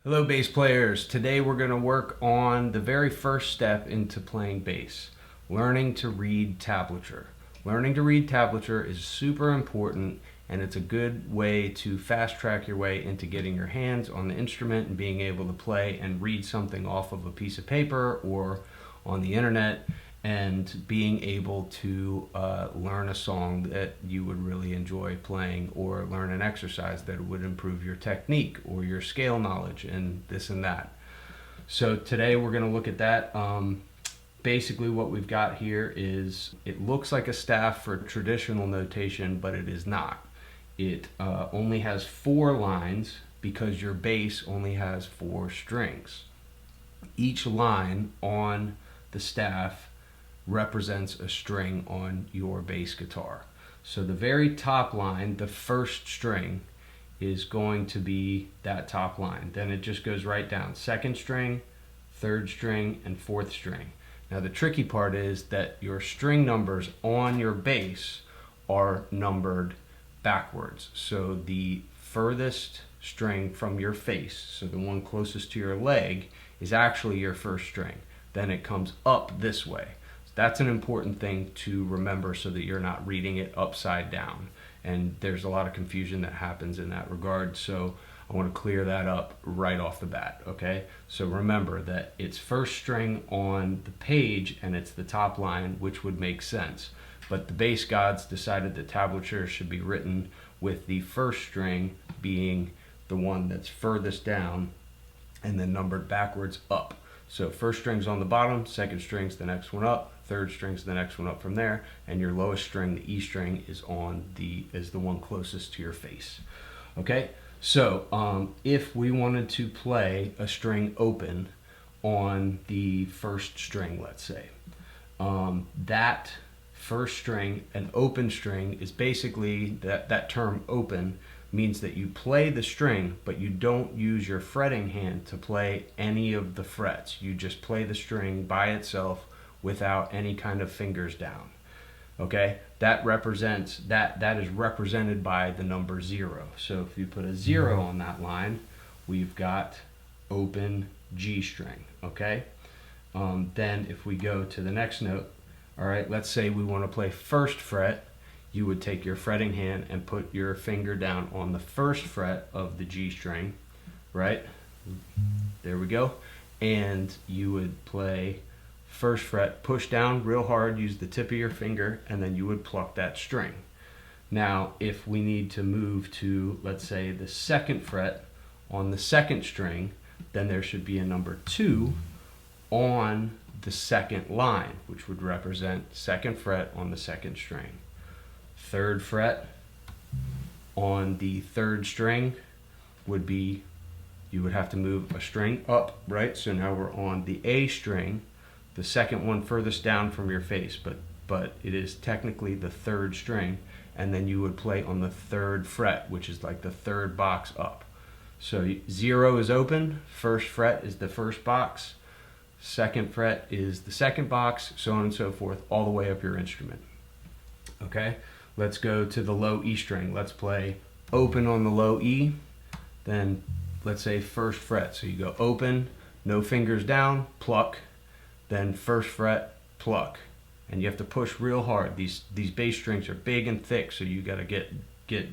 Hello bass players. Today we're going to work on the very first step into playing bass, learning to read tablature. Learning to read tablature is super important, and it's a good way to fast track your way into getting your hands on the instrument and being able to play and read something off of a piece of paper or on the internet, and being able to learn a song that you would really enjoy playing, or learn an exercise that would improve your technique or your scale knowledge and this and that. So today we're going to look at that. Basically what we've got here is, it looks like a staff for traditional notation, but it is not. It only has 4 lines because your bass only has 4 strings. Each line on the staff represents a string on your bass guitar. So the very top line, the first string, is going to be that top line. Then it just goes right down. 2nd string, 3rd string, and 4th string. Now the tricky part is that your string numbers on your bass are numbered backwards. So the furthest string from your face, so the one closest to your leg, is actually your first string. Then it comes up this way. That's an important thing to remember so that you're not reading it upside down. And there's a lot of confusion that happens in that regard, so I want to clear that up right off the bat, okay? So remember that it's first string on the page and it's the top line, which would make sense. But the bass gods decided that tablature should be written with the first string being the one that's furthest down and then numbered backwards up. So first string's on the bottom, 2nd string's the next one up, 3rd string's the next one up from there, and your lowest string, the E string, is the one closest to your face. Okay, so if we wanted to play a string open on the first string, let's say, that first string, an open string, is basically that term open means that you play the string, but you don't use your fretting hand to play any of the frets. You just play the string by itself without any kind of fingers down. Okay, that is represented by the number 0. So if you put a 0 on that line, we've got open G string. Okay, then if we go to the next note, all right, let's say we want to play 1st fret. You would take your fretting hand and put your finger down on the 1st fret of the G string, right? There we go. And you would play 1st fret, push down real hard, use the tip of your finger, and then you would pluck that string. Now, if we need to move to, let's say, the 2nd fret on the 2nd string, then there should be a number 2 on the 2nd line, which would represent 2nd fret on the 2nd string. 3rd fret on the 3rd string would be, you would have to move a string up, right? So now we're on the A string, the 2nd one furthest down from your face, but it is technically the 3rd string, and then you would play on the 3rd fret, which is like the 3rd box up. So 0 is open, 1st fret is the 1st box, 2nd fret is the 2nd box, so on and so forth, all the way up your instrument. Okay, let's go to the low E string. Let's play open on the low E, then let's say 1st fret. So you go open, no fingers down, pluck, then 1st fret, pluck. And you have to push real hard. These bass strings are big and thick, so you gotta get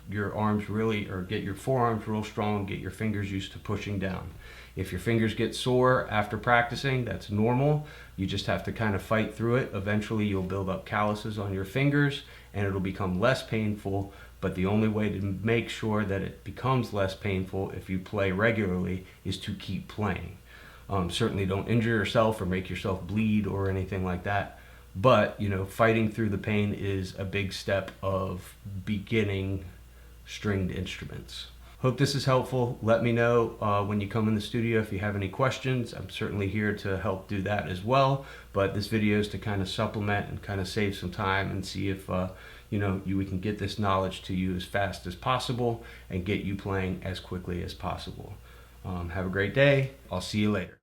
your arms really, or get your forearms real strong, get your fingers used to pushing down. If your fingers get sore after practicing, that's normal. You just have to kind of fight through it. Eventually you'll build up calluses on your fingers and it'll become less painful, but the only way to make sure that it becomes less painful if you play regularly is to keep playing. Certainly don't injure yourself or make yourself bleed or anything like that, but fighting through the pain is a big step of beginning stringed instruments. Hope this is helpful. Let me know when you come in the studio if you have any questions. I'm certainly here to help do that as well, but this video is to kind of supplement and kind of save some time and see if we can get this knowledge to you as fast as possible and get you playing as quickly as possible. Have a great day. I'll see you later.